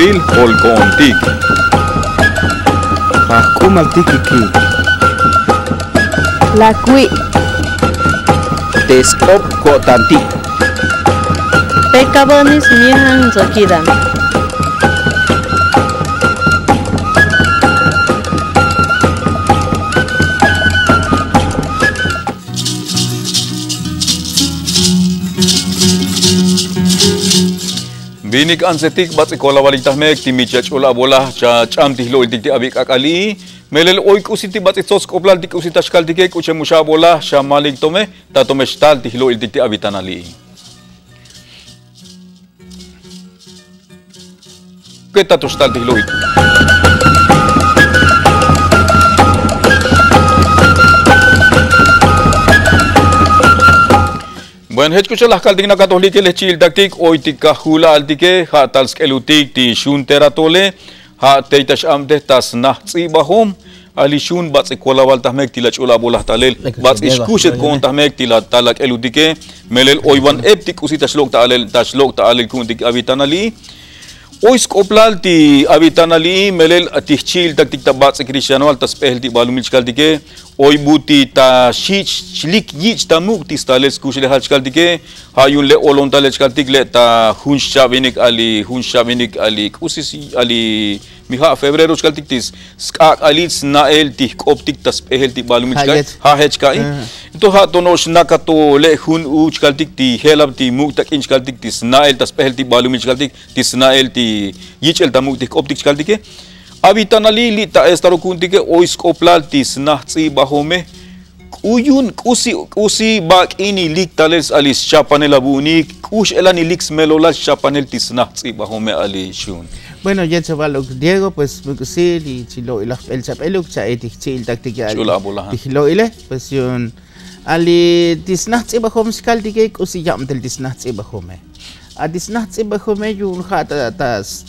loil holkontik. Kumaltikiki. Lakui. Teskop kotantik. Pekabonis mihan zokidan. Binik ansetik bat sekolah walitah mek timicha chola bola cha cham tihlo iltik abik akali melel oik usiti bat itsos koplal tik usita shkal tike kuche musha bola shamalik tome ta tome shtal tihlo iltik abitanali keta to shtal tihlo iltik Bueno, escucha las caldigna católica lechil tactic oitica hula altike ha tals elutik ti shun teratole ha teitash amte tas nahtsi bahom ali shun bats ekola waltahmek tila chula bolah talel bats iskushet kontahmek tila talak elutike melel oiwan eptik usita shlok talel kuntik abitanali Ois koplal ti abitanali melel atihchil taktik tabats kristiano altas pehel ti balumil chkaldike oi buti ta shlik yich tamuk ti stales kushle halchkaldike hayun le olontale chkaltik le ta hunsha venik ali kusisi ali miha febrero chkaltik tis skak alits nael ti optik tas pehel ti balumil chkal ha hechkai to ha tonos nakato le hun u chkaltik ti helab ti muktak in chkaltik tis nael tas pehel ti balumil chkaltik tis nael ti yichel tamuk ti optik chkaldike abitanali li ta estaro kuntike ois koplal tis nahtsi bahome uyun kusi bak ini lik tales alis chapanel abuni kush elani lix melola chapanel tis nahtsi bahome ali shun Bueno, ya chaval Diego, pues sí, y chilo el chapeluk cha etik chil taktika chilo ile, pues yun ali disnachts ibahom skaldike kusi yamtel disnachts ibahome. A disnachts ibahome yun hat das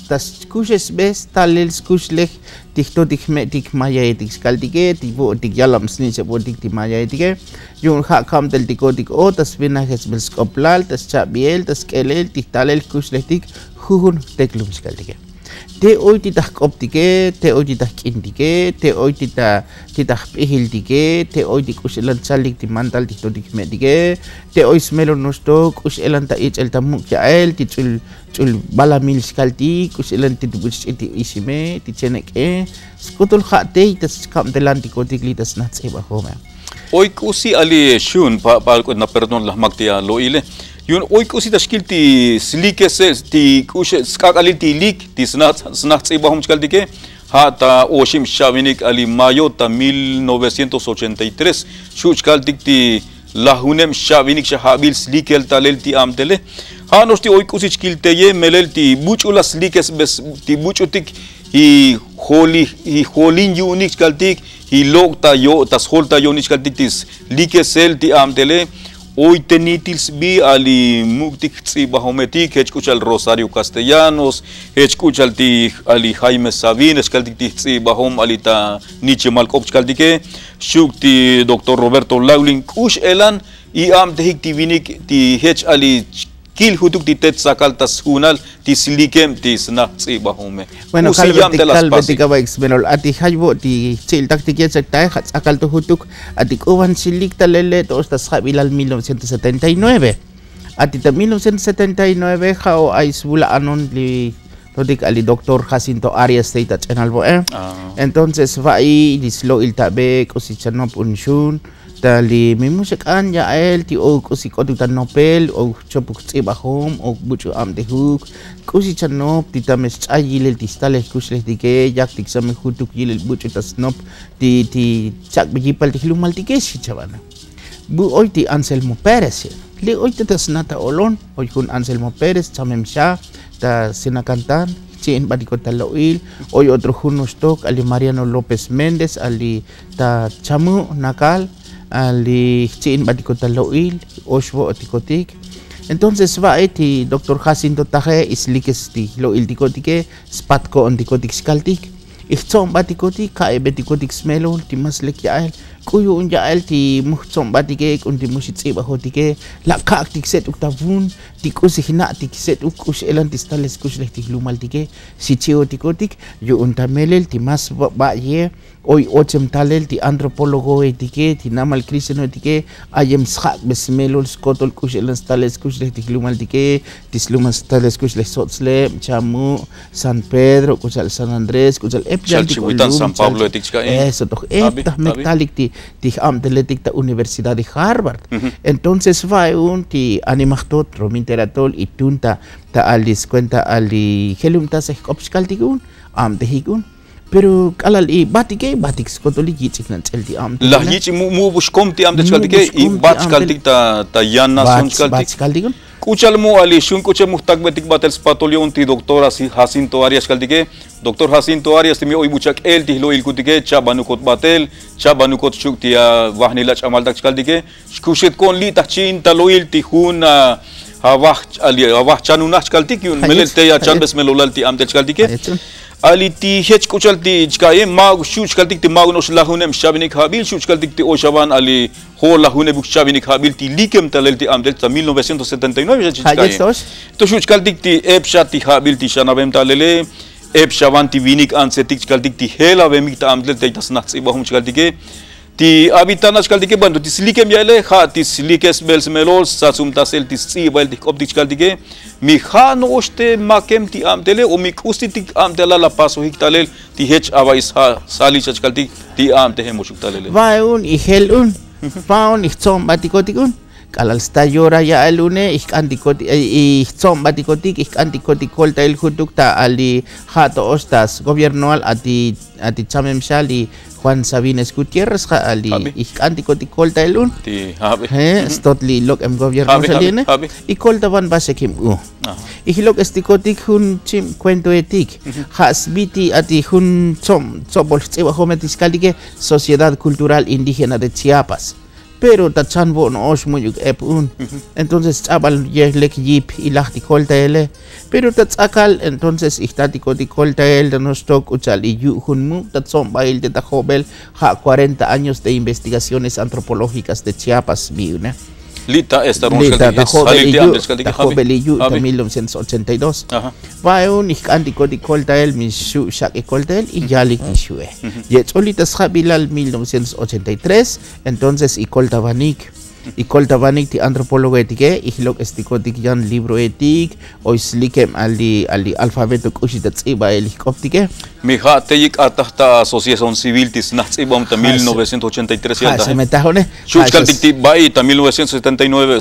kushes bes talil kushlech tikto tik maya etik skaldike tipo tik yalam sni se tik ti maya etike yun ha kam del tiko tik o tas vina hes bel skoplal tas chabiel tas kelel tik talil kushlech tik huhun teklum skaldike. Te hoy titah optike, te hoy titah kindike, te hoy titah pihildike, te hoy tikus elan salik ti mantal ti todik medike, te hoy smelo nosto kus elan ta ich el tamuk ya el ti chul balamil skalti kus elan ti tubus ti isime ti chenek skutul khate tas kam telan ti kotik litas nats eba home. Hoy kusi ali shun pa na perdon lah maktia loile. Yun oy kusi tashkil ti slike se ti kushe skakali ti lik ti snat ibahum chkaldike ha ta oshim shavinik ali mayo ta 1983 shuchkaltik ti lahunem shavinik shahabil slikel talel ti amtele ha nosti oy kusi chkilteye melel ti buchula slikes bes ti buchutik hi holin unik chkaltik hi lok ta yo tas holta yonik chkaltik tis likesel ti amtele Hoy tenitils bi ali muktik tsibahometik escuchal Rosario Castellanos escuchal ti ali Jaime Sabin escaltik ti tsibahom alita Nietzsche Malkop escaldike shukti Dr. Roberto Laulin kush elan I am tehik ti vinik ti hech ali kil hutuk ti tet sakaltas hunal ti silikem ti sna tsibahome Bueno, kalbetik kabaix benol ati haybo ti chil taktikya sakta sakal to hutuk ati kuwan silik talele to tas kabilal 1979 ati ta 1979 hao ais bula anon li todik ali Dr. Jacinto Arias State channel bo entonces vai dislo iltabe kosichanop unshun Dali mimusikan ya el ti o kusi kodu tan nopel o chopuk tsibahom o buchu am de huk kusi chanop ti tames ayil ti stale kusle dike yak tik same hutuk yil buchu tasnop ti chak bijipal ti lumal ti kesi chavana bu oy ti Anselmo Perez le oy ti tasnata olon oy kun Anselmo Perez chamem sha ta sinakantan Chin badikot taloil oy otro hunostok ali Mariano López Méndez ali ta chamu nakal ali chin badikot taloil osbo otikotik entonces va ti Dr. Jacinto Taje islikes ti loil tikotike spatko on tikotik skaltik ichom batikotik ka betikotik smelo ti maslek yael kuyu unja el ti muhsom batike unti musit iba hotike la kak tik set uktavun tikus hina tik set ukus elan tistales kus leh tik lumal tike si chio tikotik yo untamelel ti mas ba ye hoy ochem talel ti antropólogo etike ti namal cristiano etike ayem schak besmelol skotol kus elan stales kus leh tik lumal tike tislumas stales kus leh sotsle chamu San Pedro kusal San Andrés kusal epjal San Pablo etik ska eso toch etah metalik ti amteletik ta Universidad de Harvard. Entonces va un ti animachtot rominteratol y tunta ta alis cuenta ali helumta se kopskaltigun amtehigun. Pero kalal i batike batik skotoli yichik nan chelti amte. La yichik mu buskom ti amte skaltike i batskaltik ta yanna son skaltik. Kuchal mu ali shun kuche muhtak betik batel spatolio ti doctor Jacinto Arias skaltike. Doctor Jacinto Arias timi oy buchak el ti lo ilkutike chabanukot batel chabanukot shuk ti wahnila chamaldak skaltike. Kushet kon li tachin taloil ti hun awah chanunah skaltik yun melel te ya chan bes melolal ti amte skaltike. Ali ti hech kuchal ti jkaye mag shuch kaltik ti magnos lahunem shabinik habil shuch kaltik ti oshaban ali ho lahune buk shabinik habil ti likem talel ti amdel ta 1979 jkaye to shuch kaltik ti epsha ti habil ti shanabem talele epshaban ti vinik ansetik kaltik ti hela vemik ta amdel te tasnats ibahum kaltike ti abitanas kaltike bandu ti slikem yale ha ti slikes bels melol sasum tasel ti sibel ti optik kaltike mi khano oste makem ti amtele o mi kusti ti amtela la paso hiktalel ti hech avais ha sali chkaltik ti amte hemushuk talele vaun i helun vaun ich zum batikotikun kalal sta yora ya alune ich antikoti ich zum batikotik ich antikotikol ta el hutukta ali hato ostas gobernal ati chamem shali Juan Sabines Gutierrez ali ich antikotikol ta elun ti habe stotli lok em gobierno saline i kolta van basekim ich lok estikotik hun chim cuento etik hasbiti ati hun sobol tseba hometis kalike Sociedad Cultural Indígena de Chiapas pero tachan bon os muyuk epun entonces abal yelek yip ilahti kolta ele pero tatsakal entonces ihtatiko kolta el de nostok uchal y hunmu tatsom bail de tajobel ha 40 años de investigaciones antropológicas de Chiapas viune Lita esta tajobel yu de 1982 va un ihtantikota el mi shu shak kolta el y yalik shue yet olita schabilal 1983 entonces y kolta vanik ti antropólogo etike ihlok estikotik yan libro etik o slikem ali alfabeto kushita tsiba helicoptike mi ha teyik atahta asociación civil tis natsibam ta 1983 ya se metajone shuchkaltik ti bai ta 1979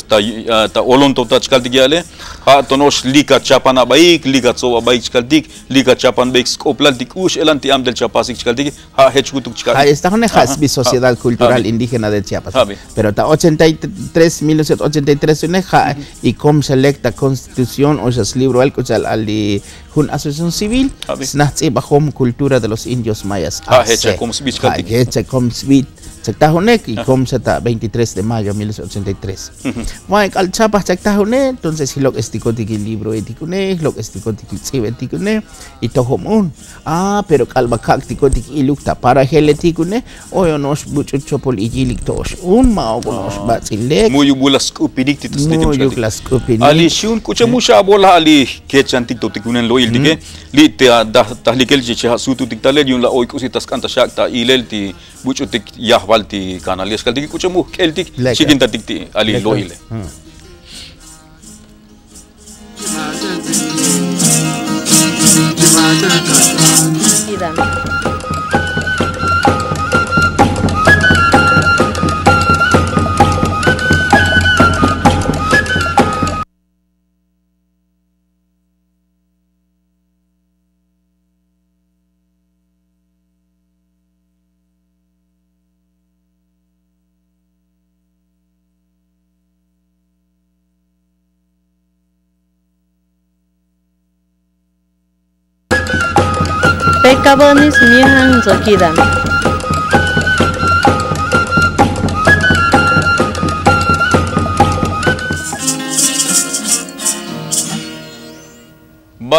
ta olonto ta chkaltik yale ha tonosh lika chapana baik lika tsoba baik chkaltik lika chapan baik skoplantik ush elanti amdel chapasik chkaltik ha hechkutuk chkaltik esta jone hasbi Sociedad Cultural Indígena de Chiapas pero ta 1983 uneja y com selecta constitución o es libro al cuchal ali hun asociación civil snatsi bajom cultura de los indios mayas hecha com speech kaltik hecha com speech Chactajonek y com seta 23 de mayo 1983 Mike al Chiapas Chactajone entonces hilok estikotik libro etikune hilok estikotik etikune y tohomun pero kalba kaktikotik ilukta para heletikune oyo nos buchuchopol ijilik tosh mao nos batsile muyu bulas kupidik titus muyu bulas kupidik ali shun kuche musha bola ali kechantik totikunen lo ildige li te tahlikel je sutu tiktale yun la oikusitas kanta shakta ilel ti buchutik yahwal ti kanalias kaltik kuche mu keltik shikinta tikti ali lo ile Pekabonis mihan zokidan.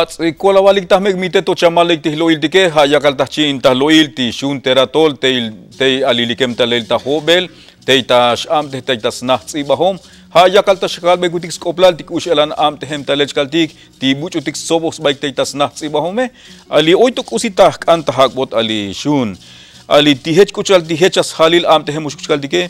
Bats kolawalik tahmeg mite to chamalik ti loil tike ha yakal tachin ta loil ti shun teratol te alilikem ta lel ta hobel te ta sham te ta snachts ibahom ha yakal ta shakal be gutik skoplal tik ushelan am te hem ta lechkaltik ti buchutik sobos baik te ta snachts ibahome ali oituk usita kan ta hakbot ali shun ali ti hech kuchal ti hechas halil am te hem ushkuchal tike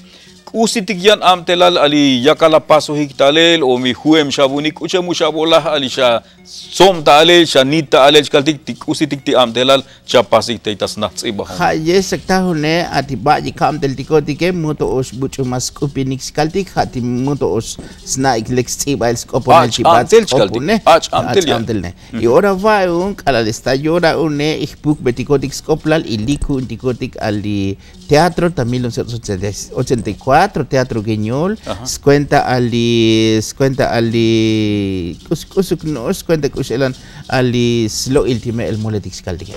Usitigyan am telal ali yakala paso hiktalel o mi huem shabunik uche mushabolah ali sha som talel sha nita alel kaltik tik usitikti am telal cha pasik teitas nats iba ha yes tahtune ati baji kam tel tikotike muto os buchu mas kupinik kaltik hati muto os snaik lex tibail skoponel tibat opune ach am telne y ora vai un ala esta yora une ich buk betikotik skoplal iliku tikotik ali teatro también 1984 Teatro Guiñol, cuenta ali cuenta kuselan ali slo ultime el moletix caldique.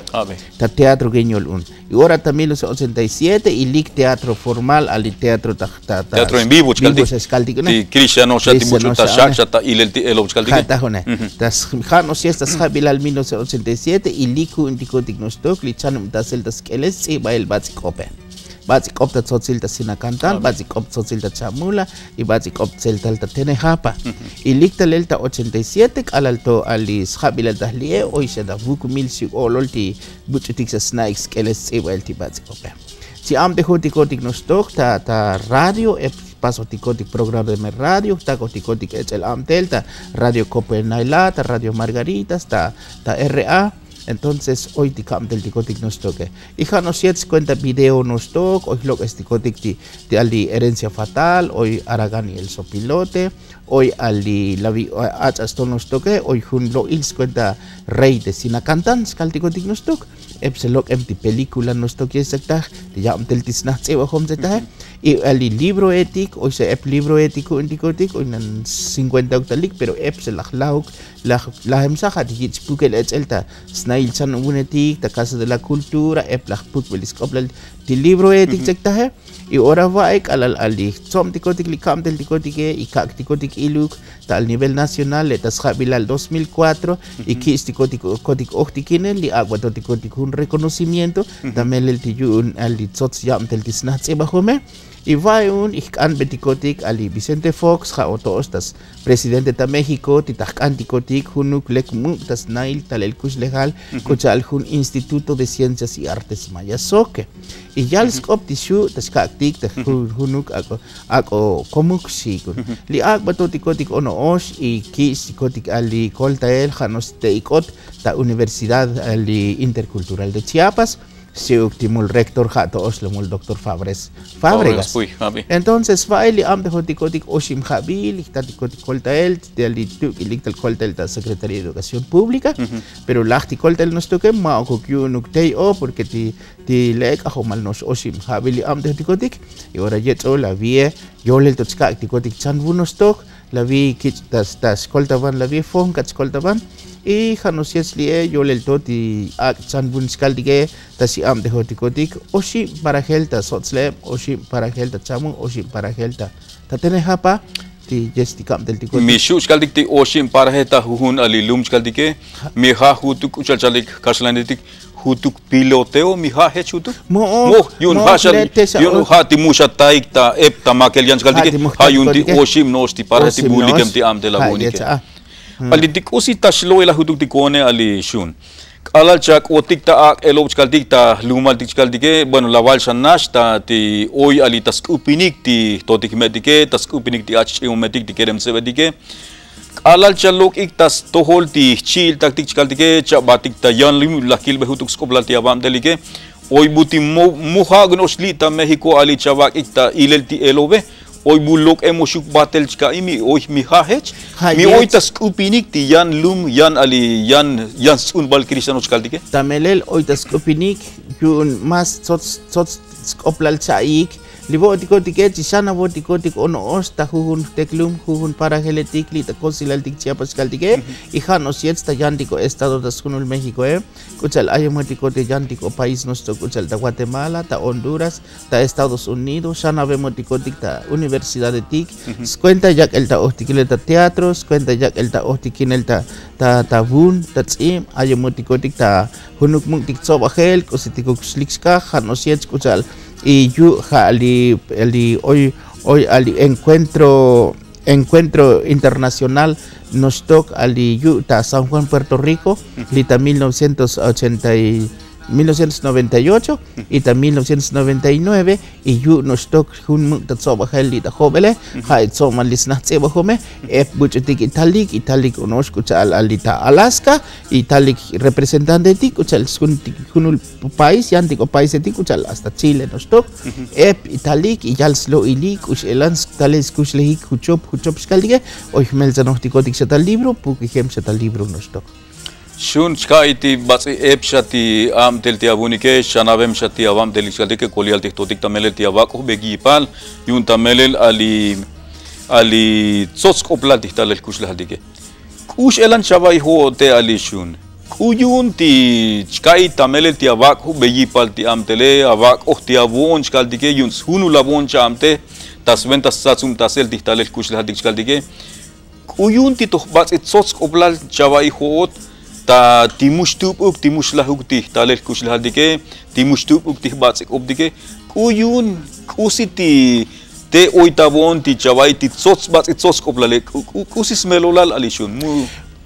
Ta Teatro Guiñol un. Y ahora también los 87 y lig teatro formal ali teatro teatro en vivo caldique. Ti Cristiano shati mucho ta shata il caldique. Ta hone. Tas khano siestas habil al 1987 y liku indikotik nostok li chanum tasel tas keles e bail batskope. Basic op dat sotzilta sinakantal, basic op sotzilta chamula y basic op zeltalta tenejapa. Y licta lelta 87 alalto alis habilal tahlie hoy se da buku milsi ololti buchutik sa snakes keles ewelti basic op. Si am de hotikotik nostok ta radio paso tikotik programa de radio ta hotikotik el am delta radio Copenhagen, radio Margaritas ta RA. Entonces hoy tikam del tikotik nos toque. Hija nos siete cuenta video nos toque, hoy lo que es tikotik de ali herencia fatal, hoy Aragani el sopilote, hoy ali la vi esto nos toque, hoy jun lo ils cuenta rey de sinakantan, skal tikotik nos toque. Epsilog empty película nos toque exacta, ya am del tisnach ewa hom zeta. Y ali libro ético, hoy se libro ético en tikotik, hoy nan 50 octalik, pero epsilag la hemsaja di spukel elta snail san unetik ta casa de la cultura eplag put beliskoplal di libro ético exacta y ahora va al ali som tikotik likam del tikotike y kak tikotik iluk ta al nivel nacional etas habilal 2004 y kis tikotik kotik ochtikine li agua tikotik un reconocimiento también el tiyun ali tsots yam del tisnats ebahome y va un ikan betikotik ali Vicente Fox ha otos tas presidente de México titak antikotik hunuk lek tas nail tal el kus legal kuchal hun Instituto de Ciencias y Artes Mayasoke y ya el skop tishu tas kaktik ta hunuk ako komuk sikun li ak batotikotik ono os y kis tikotik ali koltael hanos teikot ta Universidad ali Intercultural de Chiapas se último el rector jato Oslo el doctor Fabregas. Entonces faili am de hotikotik oshim habil tikotik koltael de alituk iliktal koltael ta Secretaría de Educación Pública pero lachti koltael nos toque ma okyu nuktei o porque ti lek ahomal nos oshim habil am de hotikotik y ahora yeto la vie yo le totska tikotik chanvu nos tok la vi kit tas koltaban la vi fon kat koltaban y hanos lie yo le toti chan bunskal dige tasi am de hotikotik oshi para gelta sotsle oshi para gelta chamu oshi para gelta tatene hapa ti jestikam del tikotik mi shuskal dikti oshi para heta hun ali lumskal dige mi ha hutuk uchalchalik kaslanditik hutuk piloteo mi ha hechutu mo yun hashal yun hati musha taikta epta makelian skal dige ha yun di oshim nosti para heti bulikem ti am de lagunike ali dikusi tashlo ila hutuk tikone ali shun alal chak otik ta ak elo kaltik ta lumal tik kaltike bueno lawal shanash ta ti oy ali taskupinik ti totik medike taskupinik ti ach medik ti kerem sebedike alal chalok ik tas tohol ti chil taktik kaltike cha batik ta yan lim lakil be hutuk skoplal ti abam delike oy buti muha gnosli ta Mexico ali chawak ik ta ilel ti elobe oy bulok emosyuk batel chka imi oy mi hahech mi oy tas kupinik ti yan lum yan ali yan sun bal Cristiano chkaldike tamelel oy tas kupinik yun mas sots skoplal chaik Libotico ticket, Chisana boticotic on osta, Hujun teclum, Hujun parageletic, Lita Consilaltic Chiapas Caltique, y Janos Yetsta Yantico Estado de Sunul México, Cuchal Ayamotico de Yantico País Nostro Cuchal de Guatemala, ta Honduras, ta Estados Unidos, Shana Bemoticotic, ta Universidad de TIC, cuenta ya el ta Ostiquileta Teatros, cuenta ya el ta Ostiquinel ta Bun, ta Tzim, Ayamoticotic, ta Hunuk Muntic Sobahel, Cositico Slixka, Janos Yetz Cuchal. Y yo hoy al encuentro internacional nos toca al Utah San Juan Puerto Rico lita 1998 y también 1999 y yo nos toca un tatsoba lita jovele hay soma lisna tseba jome buchetik italik unos kucha al lita Alaska italik representante ti kucha el kunul país yantico país ti kucha hasta Chile nos toca italik y yalslo ili kuch elans tales kuch lehi kuchop skaldige hoy melzanochtikotik tal libro porque tal libro nos toca Shun chkaiti batsi epshati am telti abunike shanavem shati avam deliskaltike kolial tiktotik tamelel tiabako begipal yun tamelel ali tsotskopla tiktalel kushlahadike kush elan chavai ho te ali shun kuyun ti chkai tamelel tiabako begipal ti amtele avako tiabon chkaldike yun hunu labon chamte tasventas satsum tasel tiktalel kushlahadik chkaldike kuyun ti tohbatsi tsotskopla chavai ho ta timushtup uk timushlahukti talel kushlahadike timushtup uk tihbatsik obdike kuyun kusiti te oitabon ti chavai ti tsotsbats itsos koplale kusis melolal alishun mu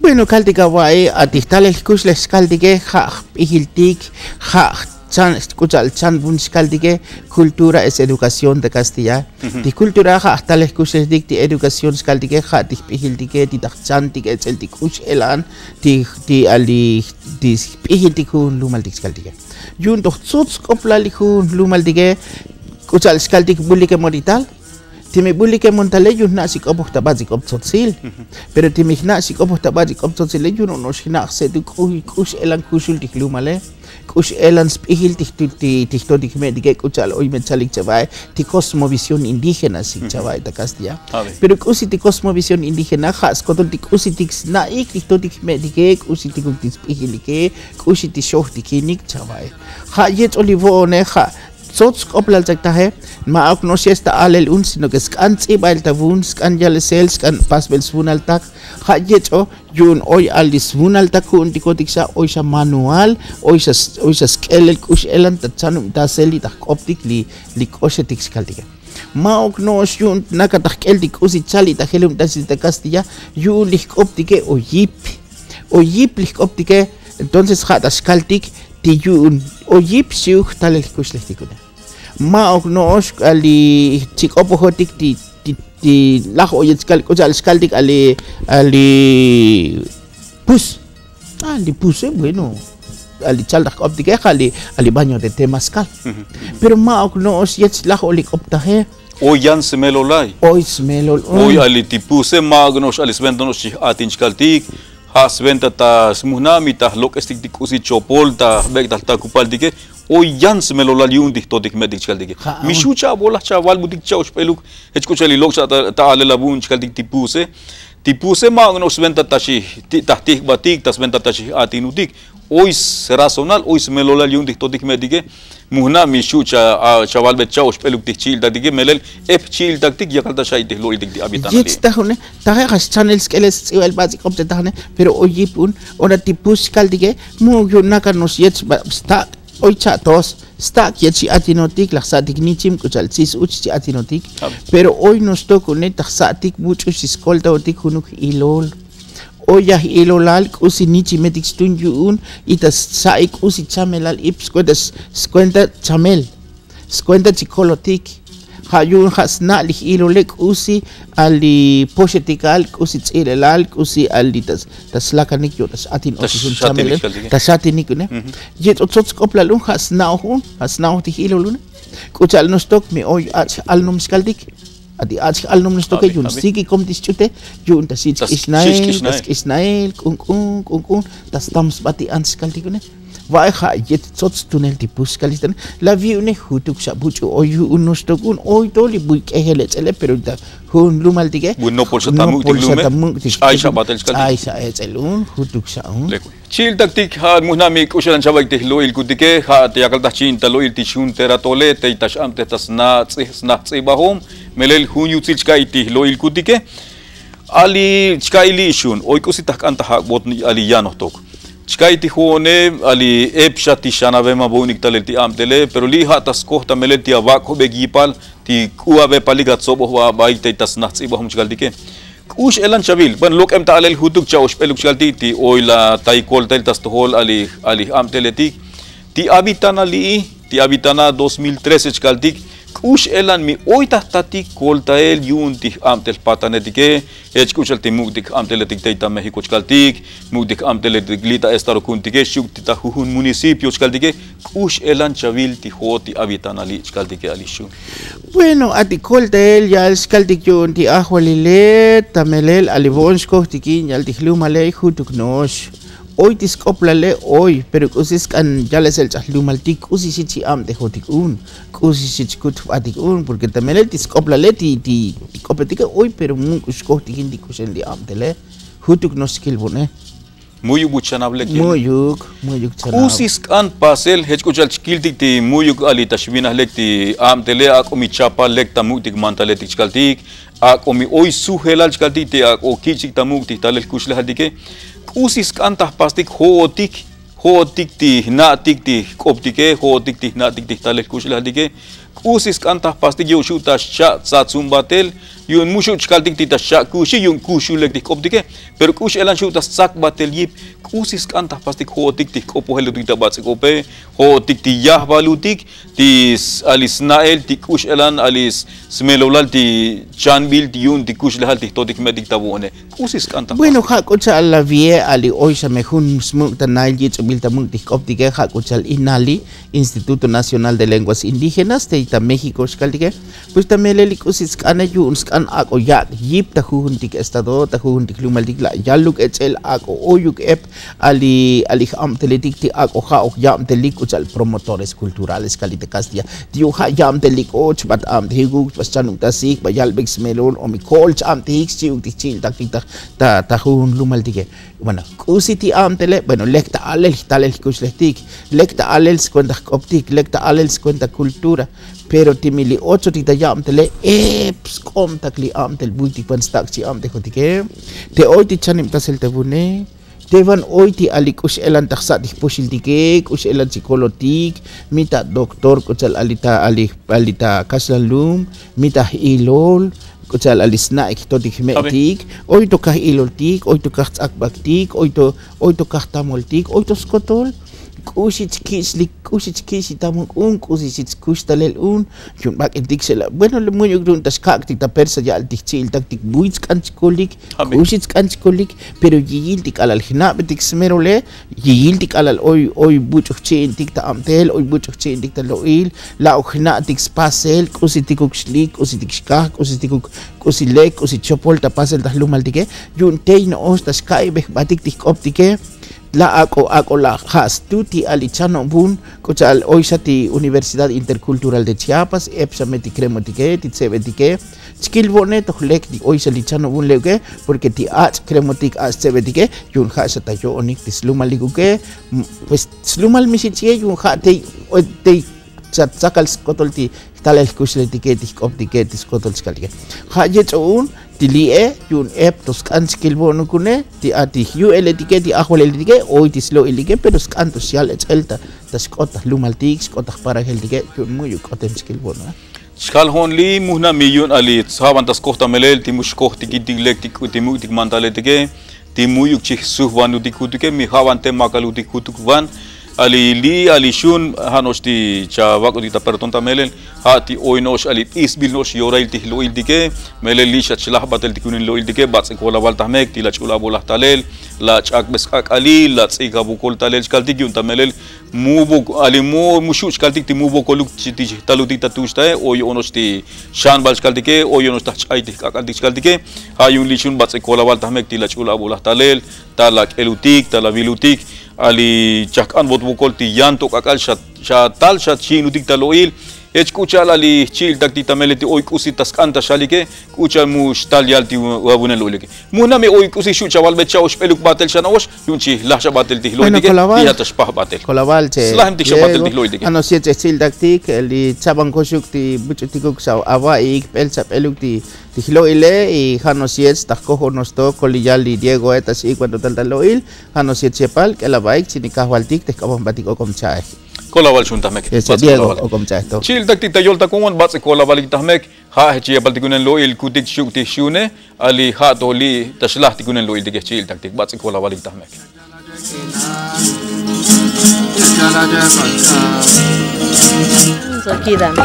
bueno kaltika wae atihtalel kushles kaldike ha ihiltik ha chan escuchal chan bunskaldige cultura es educación de Castilla di cultura ha hasta les kushles dikti educación skaldige ha di pihildike di tachantik el kush elan di ali di pihildikun lumaldik skaldige yun doch tsuts koplalikun lumaldige kuchal skaldik bulike morital Timi bulike montale yun na si kopo tabazik optotsil pero timi na si kopo tabazik optotsil yun no shina se du kush elan kushul diklumale kush elan spihil tiktodik medige kuchal hoy menchalik chavai ti cosmovisión indígena si chavai ta Castilla pero kusi ti cosmovisión indígena has kodol ti kusi tik na ik tiktodik medige kusi ti kutis spihilike kusi ti shoh tikinik chavai ha yet olivone ha Sots koplal zakta hai maak no siesta alel un sino que scan tsibail tavun scan yale sel scan pasbel svunal tak hayecho yun hoy al disvunal tak un tikotik sa hoy sa manual hoy sa skelel kush elan tatsanum ta seli tak optik li koshetik skaltika maok no yun nakatak eldik usi chali ta helum ta Castilla yun lik optike oyip lik optike entonces hata skaltik tiyun oyip siuh talel kuslehtikune maok noos ali chikopo hotik ti laho oyet skaldik ali pus bueno ali chaldak optike ali baño de temascal pero maok noos yet laho lik optahe Oyan semelolai oy ali tipuse magnos ali svendonos atinchkaltik Hasventa ta smuhnami ta lokestik dikusi chopol ta begdal ta kupaldike o yans melolal yundi todik medik chaldike mishucha bola chaval budik chaush peluk hechkuchali loksa ta alela bun chaldik tipuse magnos venta tashi tahtik batik tas venta tashi atinutik ois razonal ois melolal yundi todik medike muhna mishucha chaval bet chaush peluk tichil dadige melel ep chil taktik yakalta shaitik lo idik di abitan yet tahune tagas channels keles el basic opte tahne pero oyipun ora tipus kaldige mu yunaka nos yet sta oicha tos sta yetsi atinotik laksatik nichim kuchal sis uchi atinotik pero hoy nos toca net taksatik mucho siskolta otik hunuk ilol Oya ilolal kusi nichi metik stunjun itas saik kusi chamelal ips cuenta chamel cuenta chikolotik hayun hasna lich ilolek usi ali poshetikal kusi tsilelal kusi ali tas lakanik yo tas atin otisun chamel tas atinik ne jet otsots koplalun hasna ti ilolun kuchal nostok me oy alnum skaldik Adi achi alnum nestoke yun sigi kom dischute yun tas Isnael kun tas tams bati ans kaltikune vai ha yet tots tunel ti puskalistan la viune hutuk sa buchu oyu unos tokun oy toli buik ehelet ele pero da hun lumal tige no polsa tamu ti aisha batel skal aisha etelun hutuk sa chil taktik ha muhnami kushalan chabak te loil kutike ha te yakal ta chin ta loil ti shun teratole te tasham te tasna tsi bahom melel hun yutil chkai ti loil kutike ali chkai li shun oy kusitak anta ha bot ali yano tok chkai ti hone ali epsha ti shana vema bonik talel ti amtele pero li ha tas kohta melel ti avak ho begipal ti kuabe paligat sobo wa bai te tasna tsi bahom chgal dike Ush elan chabil, ban lok em taalel hutuk chaush peluk chalti ti oila taikol tel tastohol ali amteletik ti habitana 2013 chaltik ush elan mi oita tati koltael yun ti amtel patanetike echkuchal ti mugdik amteletik teita Mexico chaltik mugdik amteletik lita estado kuntike shukti ta huhun municipio chaltike ush elan chabil ti hoti habitana li chaltike ali shu. Bueno, ati koltel ya skaltik yun ti ahwalile tamelel alibonsko tikin yal ti hlumale hutuk nosh. Hoy tiskoplale hoy, pero usis kan ya les el chahlumaltik usisit am de hotikun, usisit kut atikun, porque tamelel tiskoplale ti kopetika hoy, pero mun usko tikin dikusen di am tele hutuk nosh kilbone. Muyuk buchanable ki. Muyuk chanable. Usis kan pasel hechkuchal chkiltik ti muyuk ali tashbinah lek ti am tele akomi chapa lek tamuk tik mantaletik chkaltik akomi oy suhelal chkaltik ti ako kichik tamuk ti talel kushle hadike usis kan tah pastik hotik ti natik ti koptike hotik ti natik ti talel kushle hadike usis kan tah pastik yo shuta sha satsumbatel yun mushu chkaltik ti tasha kushi yun kushu lek ti koptike pero kush elan shuta sak batel yip usis kan tah pastik hotik ti kopo helutik ta batse kope hotik ti yah balutik ti alis nael ti kush elan alis smelolal ti chanbil ti yun ti kush lehal ti totik medik tabone usis kan tah bueno ha kucha la vie ali hoy sa mejun smuk ta nail yit bil ta muk ti koptike ha kucha inali Instituto Nacional de Lenguas Indígenas de México chkaltike pues también le usis kan yun kan ako yak yip ta huntik estado ta huntik lumaltik la yaluk etel ako oyuk ep ali amteletik ti ako ha ok yam telik uchal promotores culturales kalite Castilla dio ha yam telik och bat am higuk pas chanuk tasik ba yalbek smelon o mi kolch am tik chiuk ti chil tak ta hun lumaltik bueno kusiti am tele bueno lekta alel talel kuslehtik lekta alel cuenta optik lekta alel cuenta cultura pero timili 8 tita yam tele eps kontak li am tel buti pan stak si am te khotike te oi ti chanim tasel te bune te van oi ti alikus elan taksa di pusil tike kus elan psikolotik mita doktor kuchal alita kaslalum mita ilol kuchal alisna ektotik metik oi to kah iloltik oi to kah akbaktik oi to kah tamoltik oi to skotol kusit kis tamu kusit kus talel yun bak intik sila bueno le muy grun tas kaktik ta persa ya altik chil taktik buits kanchkolik kusit kanchkolik pero yiltik alal hina betik smerole yiltik alal oy buchuk chin tik ta amtel oy buchuk chin tik ta loil la hina tik spasel kusitikuk slik kusitik skak kusilek kusit chopol ta pasel ta lumaltike yun tein os tas kai bek batik tik optike la ako la has tuti alichano bun kochal oisati Universidad Intercultural de Chiapas epsa meticremotike ti sebetike skill boneto lek di oisa lichano bun leuke porque ti ach cremotik as sebetike yun hasata yo onik tislumaliguke pues slumal misichie yun ha te sakal skotol ti talel kusletike ti optike ti skotol skalike ha yetun tilie yun ep tos kan skill bono kune ti ati yu eletike ti ahwal eletike oi ti slow eletike pero skan to sial etselta tas kota lumaltik kota para heltike yun mu yu kotem skill bono Skal honli muhna miyun ali sahaban tas kohta melel ti mush kohti kidiglek ti mu tik mantaletike ti mu yuk chih suhvanu tikutike mi hawan te makalu tikutukvan ali shun hanos ti chavak di ta pertonta melel hati oinos ali isbil nos yorail ti loil dike melel li chat chlah batel ti kunin loil dike bats kola wal tahmek ti la chula bolah talel la chakbes kakali la tsiga bukol talel kaltik yun tamelel mubo ali mushu kaltik ti mubo koluk ti taluti tatusta o yonos ti shan bal kaltike o yonos ta chaiti kaltik kaltike hayun lishun batse kolawal tamek ti la chula bolah talel talak elutik talavilutik ali chakan bot bukol ti yanto kakal shatal shat chinutik taloil escucha ali chil takti tameleti oikusi taskanta shalike kucha mu shtalyalti wabunel ulike muna me oikusi shucha wal becha os peluk batel shanaos yunchi lahsha batel ti loidike ya tashpah batel kolawal che slahem ti batel ti loidike ano siete chil takti li chabang koshuk ti buchutikuk sa awa ik pel sa peluk ti loile y hano siete takko nosto koliyali Diego etas y cuando tal loil hano siete chepal que la baik chinikahwaltik te kabam batiko komchae kolawal shuntamek Diego o komchae chil takti tayol takuan batse kolawal tamek ha hechi baltikunen loil kutik shukti shune ali ha toli tashlah tikunen loil dige chil takti batse kolawal tamek Zakidam.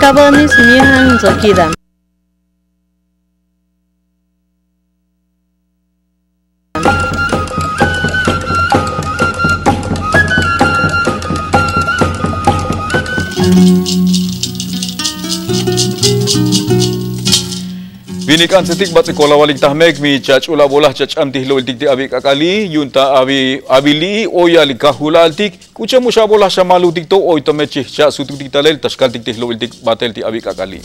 Kabanis mihan zakidam. Binikan setik bat sekolah walik tahmek mi cacula bolah cacamtih lo iltik ti abi kakali yunta abili oya likahula altik kucha musha bolah shamalu tik to oy tomechi cha sutuk tik talel tashkal tik tih lo iltik batel ti abi kakali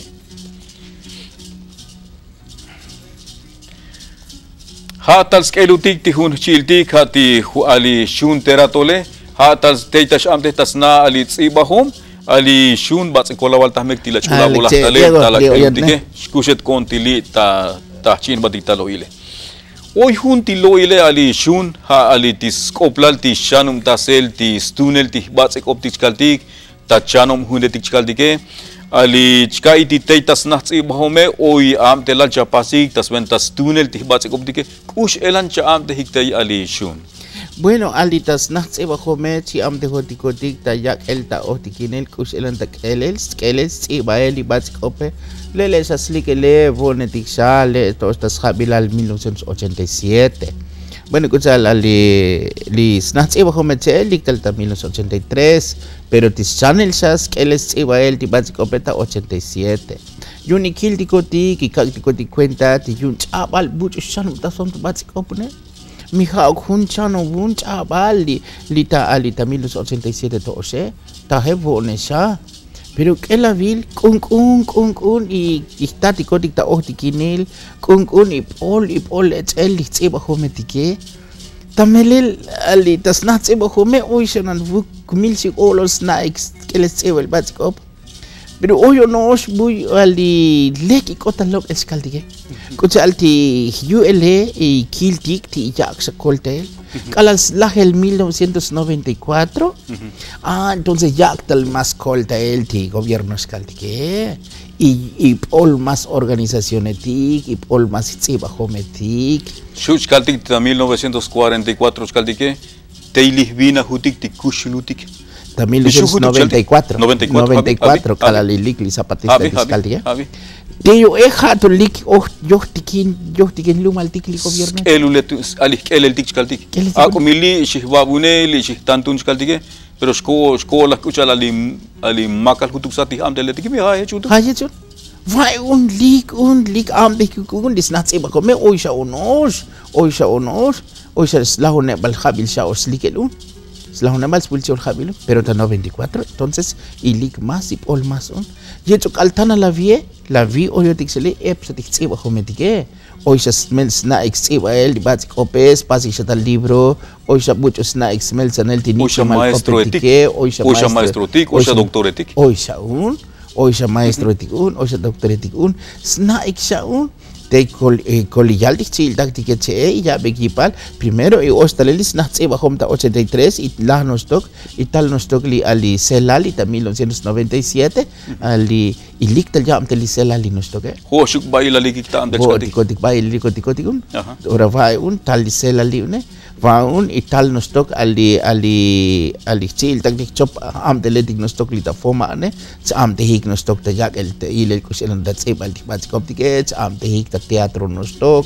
hatal skelutik ti hun chiltik hati ali shun teratole hatal teitash amte tasna ali tsibahum ali shun bat sekolah wal tahmek tila chula bolah talel talak elutike kushet kon tili ta chin badita loile oy hun ti loile ali shun ha ali tis koplal ti shanum tasel ti stunel ti batsek optik kaltik ta chanom hundetik kaldike ali chkai ti teitas nahtsi bahome oy am telal chapasik taswen tas tunel ti batsek optike kush elan cha am te hiktay ali shun Bueno, alitas nachts bahome chi am de hotikotik ta yak el ta otikinel kush elan tak elels chi baeli batsek ope Lele sasli que le vonetik shale, todas estas Jabilal 1987. Bueno, escucha, li snatch iba homeche, lictal también los 83, pero tis channel shas que les iba el tibático peta 87. Yuni kill tikoti, kikak tikoti cuenta, ti yun chabal, bucho shan, tason tibático pone. Mi hao kun chano bun chabal, lita 1987 to ose, ta hevo nesha. Pero que la vil, kun, y está tikoti ta ohtikinil, kun, y pol, el litzeba hometike. Tamelel, ali, tas natzeba home, oishanan vuk, kumilsik olos naix, que les tseba el batikop. Pero hoy no os voy ali leki kota lok escaldike. Kucha alti ULE y kiltik ti jak sa koltel. Kalas lahel 1994. Entonces jak tal más koltel ti gobierno escaldike. Y pol más organizaciones tik, y pol más tsiba hometik. Shuch kaltik ta 1944 escaldike. Teilich vina hutik ti kushunutik. También 94 cada lilik zapatista fiscal dia. Teo eja to lik yo tikin lumal tik lik gobierno. El tik kaltik. Ako mili shihbabune li shihtantun kaltike. Pero skola kucha ali makal kutuk sati am del tik mi ha chutu. Ha chut. Vai un lik am de kukun disnats eba come oisha onos. Oisha slahone bal khabil shaos likelun. La una más pulsó el Javilo, pero está 94, entonces y lik más y pol más un. Y hecho caltana la vi hoy tixele epsatic bajo metique. Hoy se smell snacks el debate copes, pasi ya tal libro, hoy se mucho snacks smells en el tinito mal copetique, hoy se maestro etic, hoy se doctor etic. Hoy se maestro etic hoy se doctor etic snacks ya un. Te colillal dixil tactique y ya bekipal primero y ostalelis nace bajo 83 y la nostok y tal nostok li ali selali también 1997 ali y lictal ya amteli selali nostok ho shuk bai la likita am kotik bai likotikun ora vai un tal li selali ne va un y tal nostok ali chil tactic chop amteletik nostok li ta forma ne amte hik nostok ta jak el ile kuselan dat sebal dik koptike amte hik teatro no stock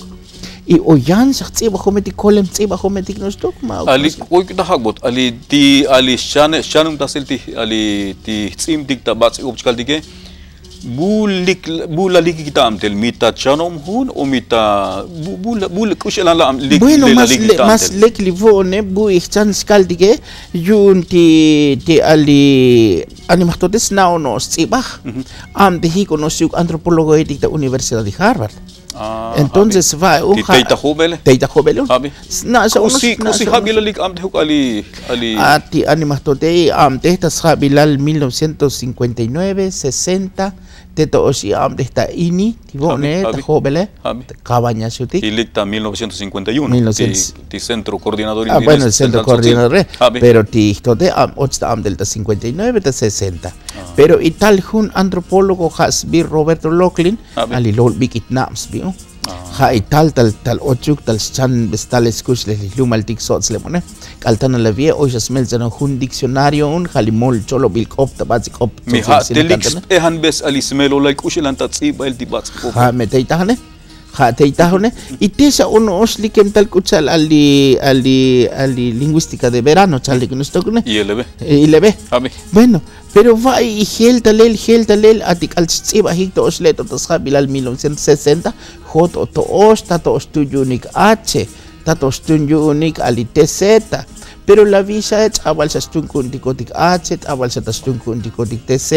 y oyan sa tsiba hometik kolem tsiba hometik no stock ma ali koy kita hagbot ali shanum taselti ali ti tsim dik tabats opchkal dike bulalik kita amtel mita chanom hun o mita bul kushelan la lik bueno mas lek livone bu ichan skal dike yun ti ali animatotes now no tsiba am de hiko no suk antropólogo etik ta Universidad de Harvard. Entonces va Teita Jobele na sa usi habila lik am tehuk ali ati animastote am tehtas habilal 1959 60 teto osi am tehta ini tibone ta Jobele cabaña suti ilikta 1951 ti centro coordinador bueno el centro coordinador pero ti tote am ochta am delta 59 ta 60 pero ital hun antropólogo hasbi Roberto Locklin ali lol bikit nams bi ha ital tal ochuk tal chan bestal escuch le lumal tik sots le mone kaltana la vie o jasmel zano hun diccionario un halimol cholo bil kop ta bazik op mi ha telix ehan bes ali smelo like ushilan ta tsiba el dibats ha meteitahne ha teitahne itesa uno oslikem tal kuchal ali lingüística de verano chale que nos tocne y lebe bueno pero va y geltalel atik al tsiba hikto osleto tas habilal 1960 hot to osta to stuyunik h tato stuyunik ali tz pero la visa es abal sa stun dikotik h abal sa stun dikotik tz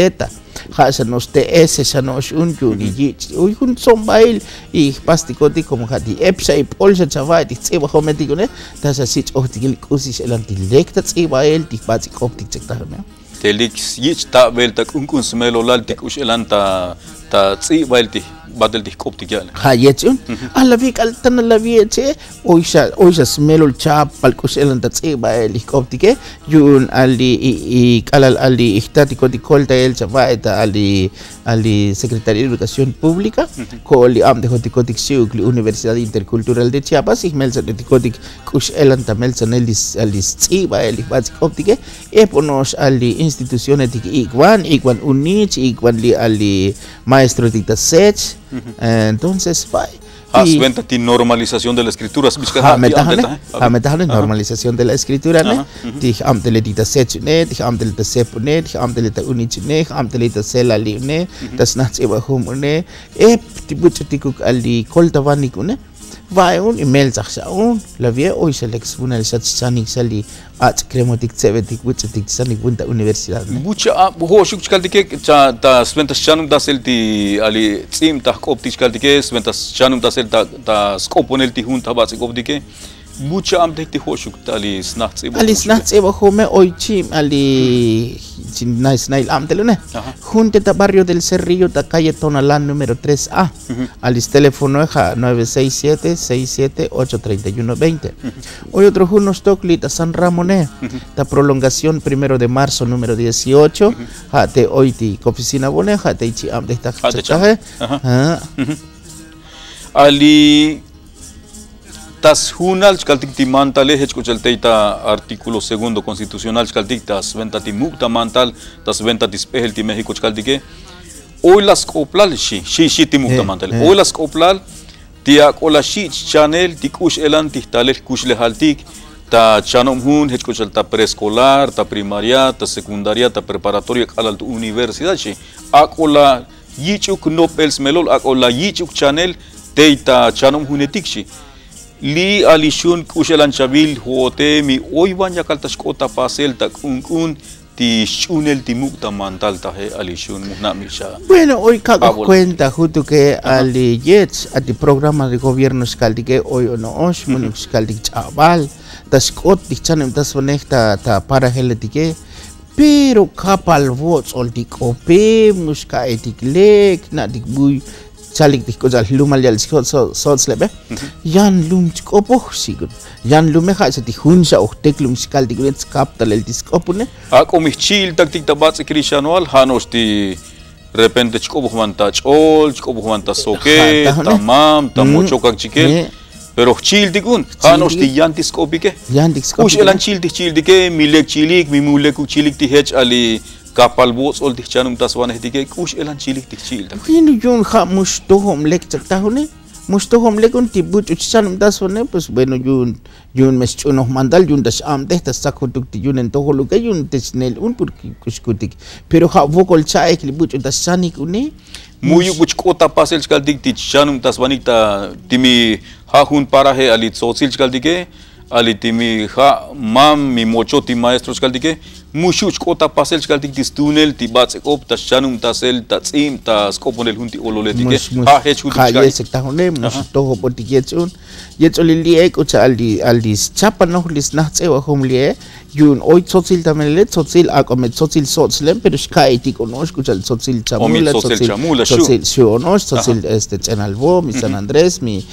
hasa nos ts sa nos unjuni uy kun sombail y pastikotik como hati epsa y polsa chava ti tsiba hometikone tasa sich ohtikil kusis elantilekta tsiba el ti bazik optik chektahne telix yich ta velta kunkun smelo laltik ushelanta ta tsiba el ti badal di koptik yale ha yetun alla vi kaltan la vi eche oisha smelo chap palkusel ta tsiba el koptike yun ali kalal ali ihtatiko di kolta el chava eta ali secretaria de educación pública coli am de hotikotik siukli Universidad Intercultural de Chiapas y melsa de tikotik kusel ta melsa nelis tsiba el bazik koptike eponos ali instituciones ikwan unich ikwan li ali maestro de sech entonces Venta ti normalización de la escritura. Normalización de la escritura, ne? Ti amtelita sechne, ti amtelita sepune, ti amtelita unichne, amtelita selaline, tas nacheba humune, ti buchatikuk ali koltavanikune. Vai un email zaksaun, la vie oi selex una satsani sali at kremotik tsevetik buchatik sani bunta universidad. Bucha ho shuk kaltike ta sventas chanum da selti ali tsim ta koptis kaltike sventas chanum da selta ta skoponelti hunta basi kopdike. Bucha am tekti ho shuk ali snachts ebo. Ali snachts ebo home oi chim ali nice nail am telune. Junte ta barrio del Cerrillo ta calle Tonalán número 3A. Alis teléfono 967-678-3120. Hoy otro unos tocli ta San Ramoné. Ta prolongación 1 de marzo número 18. Te hoy ti oficina boneja te ichi am de ta chachaje. Ali tas hunal chkaltik ti mantale hechkuchalteita artículo 2 constitucional chkaltik tas venta ti mukta mantal tas venta ti spehel ti México chkaltike hoy las coplal shi ti mukta mantal hoy las coplal ti akola shi channel ti kush elan ti talel kush lehaltik ta chanom hun hechkuchal ta preescolar ta primaria ta secundaria ta preparatoria alal tu universidad shi akola yichuk nopels melol akola yichuk channel teita chanom hunetik shi li alishun kushelan chabil hote mi oiban yakaltas kota pasel ta kun ti shunel ti mukta mantal ta he alishun muhnamisha. Bueno, hoy cago cuenta justo que ali jets a ti programa de gobierno skaldike hoy no os munix skaldik chaval tas kot ti chanem tas vonekta ta para heletike pero kapal vots ol dik ope muska etik lek na dik buy chalik dik ko jal lumal jal sots lebe yan lum skopo sigun yan lume kha sa ti hunsa ok teklum skal dik ret kaptal el diskopune ako mi chil taktik tabat kristianual hanos ti repente skopo manta chol skopo manta soke tamam tamocho kak chikel pero chil dikun hanos ti yan diskopike yan diskopike us elan chil dike milek chilik mi mulek chilik ti hech ali kapal bots ol dichanum taswan hetike kush elan chilik tik chil tak yun yung ha mustohom lek taktahune mustohom lekun tibut uchanum taswane pues bueno yun mes chuno mandal yun das am de tas sakutuk ti yun ento holuke yun tesnel un porque kuskutik pero ha vokol chaik libut das sanik une muyu buch kota pasel skal dik ti chanum taswanik ta timi ha hun para he ali sosil skal dike ali timi ha mam mi mocho ti maestro skal dike mushuch kota pasel chkaltik dis tunel ti bats op ta chanum ta sel ta tsim ta skoponel hunti ololetike ha hechut chkai sekta hone musto potiketzun yetzolili ek ucha aldi chapa no lis nahtsewa homlie yun oi tsotzil tamele tsotzil akomet tsotzil sotzlem pero skai ti konos kuchal tsotzil chamula tsotzil shonos tsotzil este chenalvo mi San Andrés mi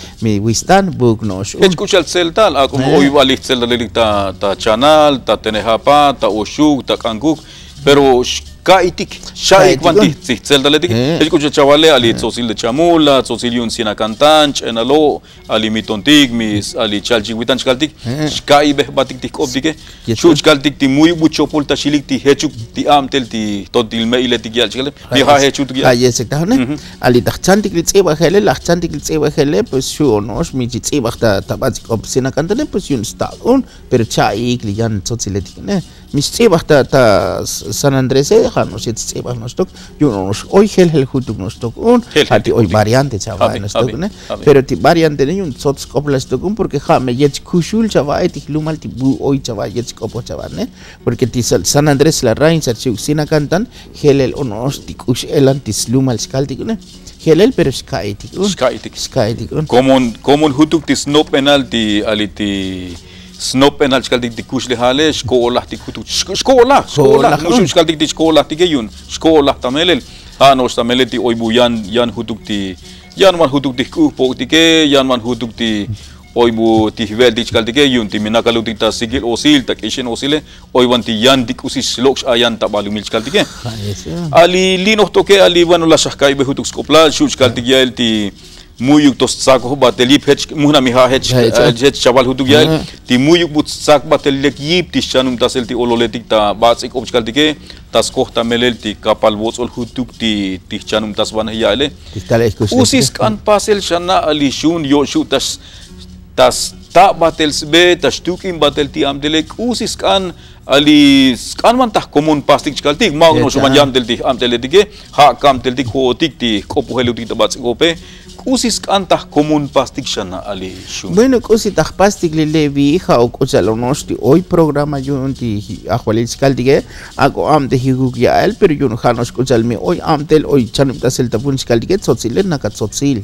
Wistan bugnos hechkuchal seltal akom oi walik seldalikta ta chanal ta tenehapa ta oshu ta kanguk pero kaitik shaik vanti tseldaletik escucha chavale ali tsosil de chamula tsosil yun sina cantan chenalo ali mitontik mis ali chalchi witan chkaltik skai beh batik tik obdike shuch kaltik ti muy mucho pulta shilik ti hechuk ti amtel ti totil meiletik yal chkale bi ha hechut gi ay sektahne ali tachantik litseba hele lachantik litseba hele pues shuonos mi tseba ta batik ob sina cantan pues yun sta un pero chaik li yan tsosiletik ne mis tseba ta San Andrés nos tseba nos tok yunos hoy hel hutuk nos tok un ati hoy variante chaval nos tok ne pero ti variante ne un sots koplas tok un porque ja me yech kushul chaval ti lumal ti bu hoy chaval yech kopo chaval ne porque ti San Andrés la rain sa sina cantan helel onos ti kush elan ti lumal skaltik ne helel pero skaitik un common hutuk ti snow penalty aliti snow penalty kaldik ti kush le hale skola ti kutu skola mushum kaldik ti skola ti geyun skola tamelel hanos tamelel ti oy buyan yan hutuk ti yan man hutuk ti ku po ti ke yan man hutuk ti oy bu ti vel ti kaldik geyun ti minakalutik ta sigil osil ta kishin osile oy wan ti yan dik usis loks ayan ta balumil kaldik ali lino to ke ali wano la shahkai be hutuk skopla shuch kaldik yel ti muyuk tos sak ho batelip hech muhna mi ha hech chaval hutu gya ti muyuk but sak batelek yip ti shanum tasel ti ololetik ta bats ik obskal dike tas kohta melel ti kapal botsol hutuk ti chanum tas ban yale usis kan pasel shana ali shun yo shu tas ta batel sbe tas tukim batel ti amdelek usis kan ali kan man tah komun pastik chkaltik magno sumanjam delti amteletike ha kam teltik hotik ti kopu helutik tabats gope usis kan tah komun pastik shana ali shun bueno usi tah pastik le levi ha ok usalonosti hoy programa yunti ahwalil chkaltige ako amte higugia el pero yun hanos kuchalmi hoy amtel hoy chanum tasel tapun chkaltige tsotsil nakatsotzil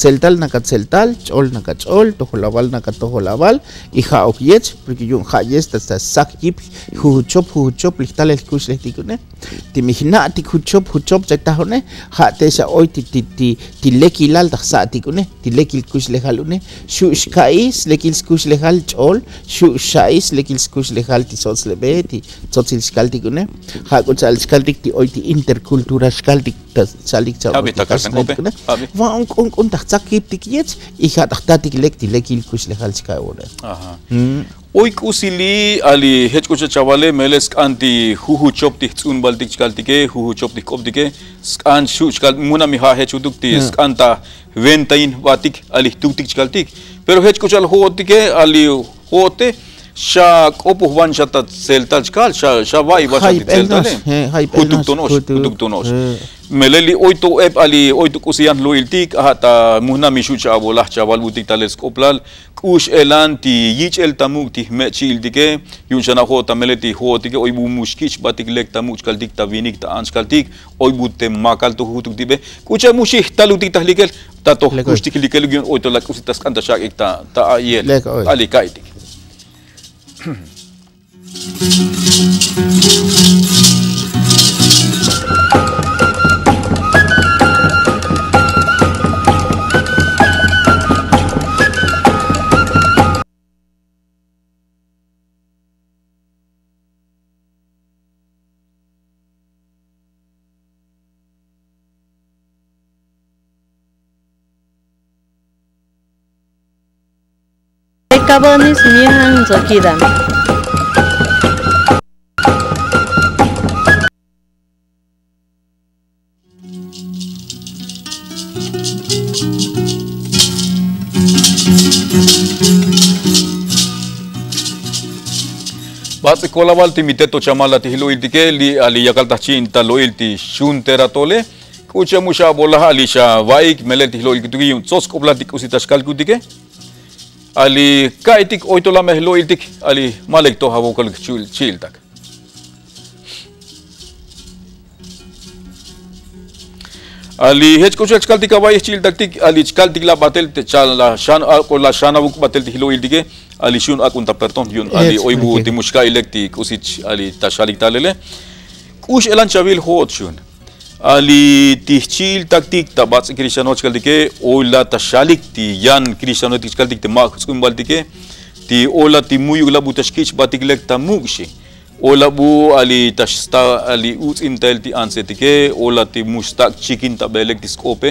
Celtal nakatzeltal, chol nakachol, tojolabal nakatoholabal, y jaok yech, porque yo hayes hasta sak yip, huchop, lichtal el kush lehtikune, timihna tik huchop, chaktajone, hatesha hoy ti lekilal taxatikune, ti lekil kush lehalune, shush kais, lekil kush lehal chol, shush shais, lekil kush lehal ti sotzlebe, ti sotzil skaltikune, hakochal skaltik ti hoy ti intercultura skaltik, salik chal. Va un sakit tikiet ich hat achtatik lekti lekil kush lehalska ore aha oi kusili ali hechkucha chavale meles anti huhu chopti tsun baltik chkaltike huhu chopti koptike skan shu chkal muna mi ha hechudukti skanta ventain watik ali tuktik chkaltik pero hechkuchal hotike ali hote sha kopu wan shata celtal chkal sha vai bashati celtale huduktonos meleli oito ep ali oito kusian loiltik hata muhna mishu chabolah chaval butik teleskoplal kush elanti yich el tamukti mechil dike yunshana hota meleti hotike oy bu mushkich batik lek tamuk kaldik ta vinik ta anskaltik oy butte makal to hutuk dibe kucha mushih talutik tahlikel tato kushtik likel gyon oito la kusitas kanta shak ikta ta ayel ali kaitik Kabanis mihan zakidam. Bat kolabal timiteto chamala tihloil tike li ali yakalta chinta loil ti shun teratole kucha musha bola alisha vaik melet tihloil kitugi un sos koplatik usitas kalkutike ali kaitik oitola mehloiltik ali malek to havokal chiltak ali hech kuchal chkaltik avai chiltak tik ali chkaltik la batel te chala shan ko la shana buk batel tihloiltike ali shun akunta perton yun ali oibu timushka electi kusich ali tashalik talele kush elan chabil hot shun ali tichil taktik tabats krishano chkaldike ola tashalik ti yan krishano chkaldike te mak skumbaldike ti ola ti muyugla butashkich batiklek tamugshi ola bu ali tashsta ali uts intel ti ansetike ola ti mustak chikin tabelek ti skope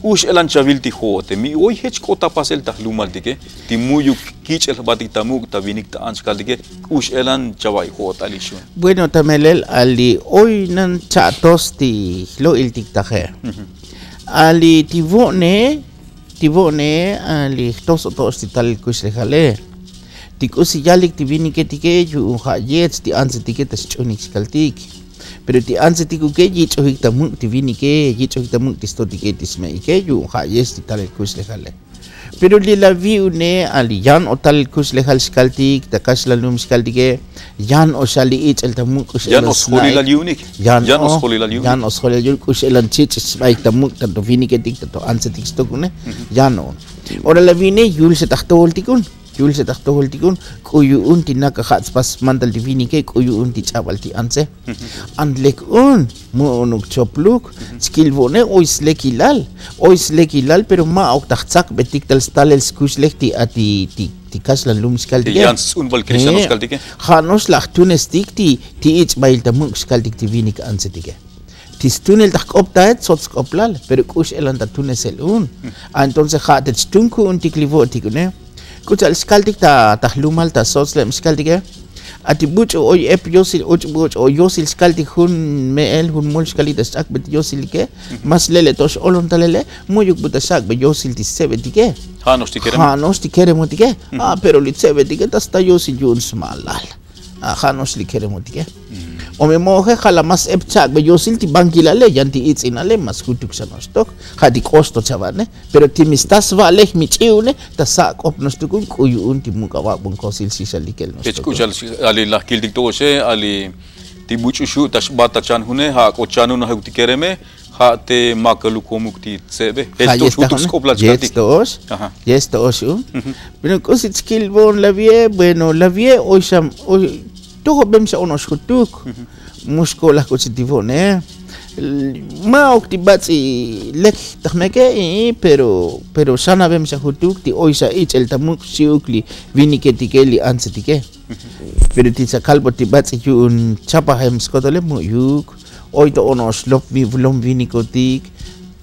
kush elan chabil ti hote mi oi hech kota pasel ta lumaldike ti muyuk kich el batik tamug ta vinik ta anskaldike kush elan chawai hot ali shun bueno tamelel ali hoy nan chatos ti lo il tiktaje ali tivone ali tos ti tal kush lejale ti kusi yalik ti vinike tike yu hayets ti ansetike tas chunik skaltik pero ti anse ti kuke yich ohik tamuk ti vinike yich ohik tamuk ti stotike ti smeike yu hayes ti tal kush lejale pero li la viune ali yan o tal kush lejal skaltik ta kasla lum skaltike yan o shali ich el tamuk kush yan os holi la unik yan os holi la unik kush elan chich smaik tamuk tanto vinike tik tanto anse tik stokune yan o ora la vine yul se tahtol tikun yul se tahtol tikun kuyu unti naka khatspas mandal divini ke kuyu unti chabalti anse andlek mo onuk chopluk skill vone oislekilal pero ma ok tahtsak betik tal stalel skuslekti ati ti kaslan lum skaldik yans unbal krishano skaldik khanos lachtunestik ti ich mail tamuk skaldik divini ka anse tige Tistun el takopta sots koplal, pero kush el antatunes el un. Entonces hat stunku un tiklivotik, ne? Kuch al skaltik ta tahlumal ta sots lem skaltik. Ati buch o ep yosil buch o yosil skaltik hun meel hun mol skalita sak bet yosil ke mas lele tosh olon talele muyuk buta sak be yosil ti sebetike. Hanos tikere motike. Pero li sebetike ta yosil jun smalal. Hanos li kere motike. O me moje jala mas epchak be yosil ti bankilale yanti it's inale mas kutuk sa nostok hadi kosto chavane pero ti mistas vale michiune ta sak op nostukun kuyun ti mukawa bun kosil sisalikel nostok escuchal ali la kildik to se ali ti buchushu tas bata chan hune ha ko chanu na hukti kereme ha te makalu komukti sebe esto hutuk skopla chati yes to pero kosit skill bon la vie bueno la vie oisham todo bem sa onos hutuk muskolah positivo ne ma oktibati lek tahmeke pero sana bem sa hutuk ti oisa ich el tamuk siukli vinike tikeli ansetike pero ti sa kalbo tibati yun chapa hem skotole mu yuk oito onos lop mi vlom vinikotik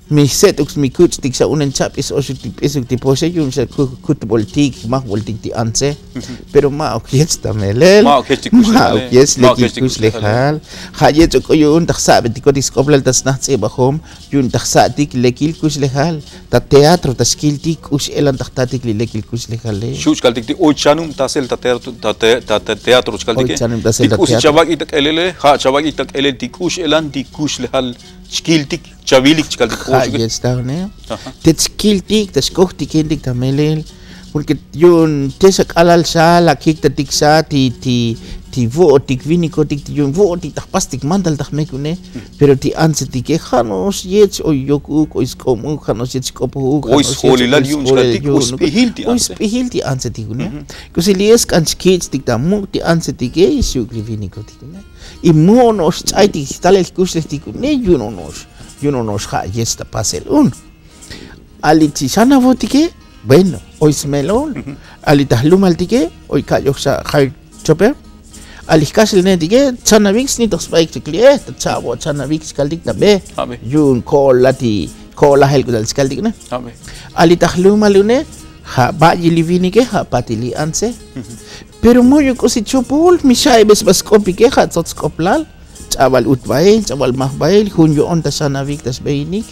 mi setux mi kutstik sa unen chapis esuk tipo se yun sa kutboltik mah voltik ti anse pero ma okies tamelel ma okies lekikus lehal hayet ko yun taksabe ti ko diskoplal tas nahtse bahom yun taksatik lekil kus lehal ta teatro ta skiltik us elan taktatik lekil kus lehal le shuch kaltik ti ochanum tasel ta teatro kaltik ti us chabak itak elele ha chabak itak elel ti kus elan ti kus lehal skiltik chavilik kaltik yes ne te skiltik ta skohtik indik tamelel porque yun tesak alal sa lakik ta tiksa ti votik vinikotik ti yun votik ta pastik mandal ta mekune pero ti ansetik hanos yets o yokuk o iskomu hanos yets kopu ois holilal yun kaltik uspihil ti ansetik ne kusilies kan skits tik ta mu ti ansetik isukli vinikotik ne y monos chaiti talel kusletik ne yunonos ha yesta pasel un aliti sana votike bueno hoy smelol alita lumaltike hoy kayo sa hay choper alikasel ne dige chanavix ni dos bike tiklie ta chavo chanavix kaldik tabe yun kola hel kudal skaldik ne alita lumalune ha ba yilivinike ha patili anse pero moyo kosi chopol mi shaibes bas kopike ha tots koplal chaval utbail chaval mahbail hunyo on ta sanavik tas beinik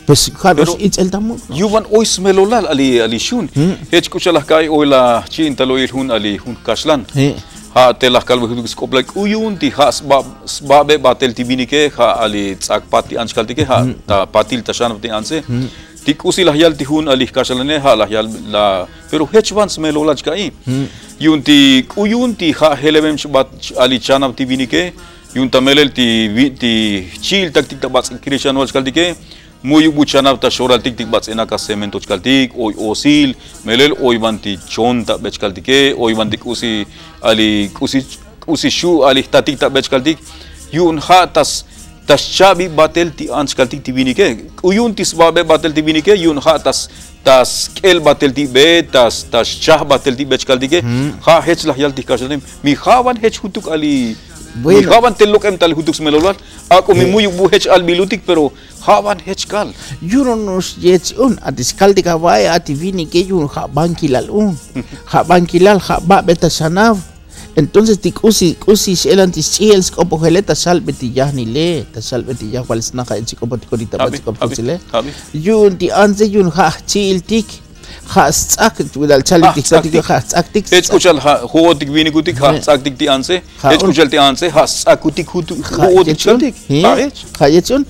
pues karos it's el tamu yuvan ois melolal ali shun hech kuchalah kai oila chin taloil hun ali hun kaslan ha telah kalbu huduk skoplak uyun ti has babe batel tibinike ha ali tsak pati anskaltike ha ta patil tashan ti anse tikusi lahyal ti hun ali kasalane ha lahyal la pero hech vans melolaj kai yun ti uyun ti ha helebem bat ali chanam tibinike yun tamelel ti chil taktik tabats kirishan wal skaldike muyu buchanav ta shoral tik bats enaka cemento skaldik oy osil melel oy banti chonta bechkaldike oy banti kusi shu ali tatik ta bechkaldik yun ha tas chabi batel ti anskaltik tibinike uyun tis babe batel tibinike yun ha tas kel batel ti be tas chah batel ti bechkaldike ha hech lahyal ti kashanem mi khawan hech hutuk ali bueno hawan telok em tal hutuk smelolal ako mi muyu bu hech al bilutik pero hawan hech kal yuronos yech un atiskaltika vai ativini ke yun ha bankilal ha ba beta sanav entonces tikusi elantis chiels kopo geleta salbeti yahni le ta salbeti yah wal snaka en chikopo tikorita patikopo chile yun ti anze yun ha chiltik has akit without chalik tik has aktik escuchal hodik vinikutik has aktik ti anse escuchal ti anse has akutik hodik chalik hayechun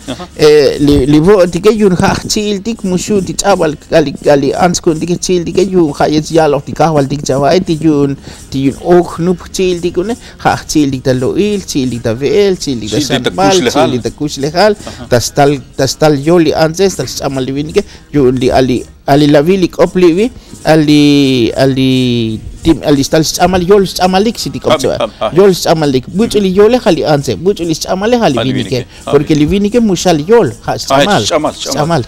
livo tike yun ha chiltik mushu ti chabal kali anskun tike chiltik yun hayech yalo ti kahwal tik chawai ti yun ok nup chiltik ne ha chiltik ta loil chiltik ta vel chiltik ta sambal chiltik ta kuslehal tastal yoli anse tas chamal vinike yun li ali lavilik oplivi ali tim ali stal chamal yol chamalik siti kopso yol chamalik buchuli yole khali anse buchuli chamale khali vinike porque li vinike mushal yol chamal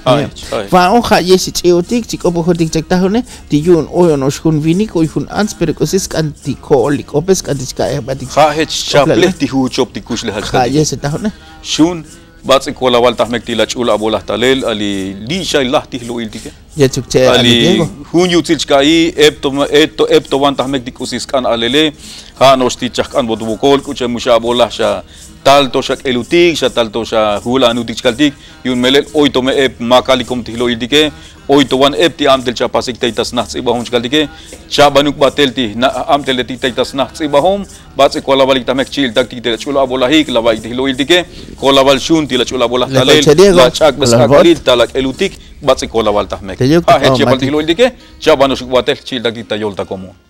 fa on kha yesi cheotik chikopo hotik chaktahone ti yun oyonos kun vinik oy kun ans pero kosis kanti kolik opes kanti ska batik kha hech chaple ti hu chop ti kusle hal kha yesi tahone shun batsi kola wal tahmek tila chula bolah talel ali li shay lahti lo iltike Ya chukche ali hunyu tilchkai epto wan tahmek dikusis kan alele ha nosti chakkan bodubukol kuche musha bolah sha talto shak elutik sha talto sha hula anutik chkaltik yun melel oito me ep makali kom tilo iltike oito wan ep ti amtel cha pasik taitas nah ibahom chkaltike cha banuk batel ti na amtel ti taitas nah ibahom batsi kola balik tahmek chil tak ti chula bolahik lawai tilo iltike kola bal shun tila chula bolah talel la chak besakalit talak elutik batsi kola wal tahmek ha he chebal tilo iltike cha banusuk batel chil tak ti tayol ta komun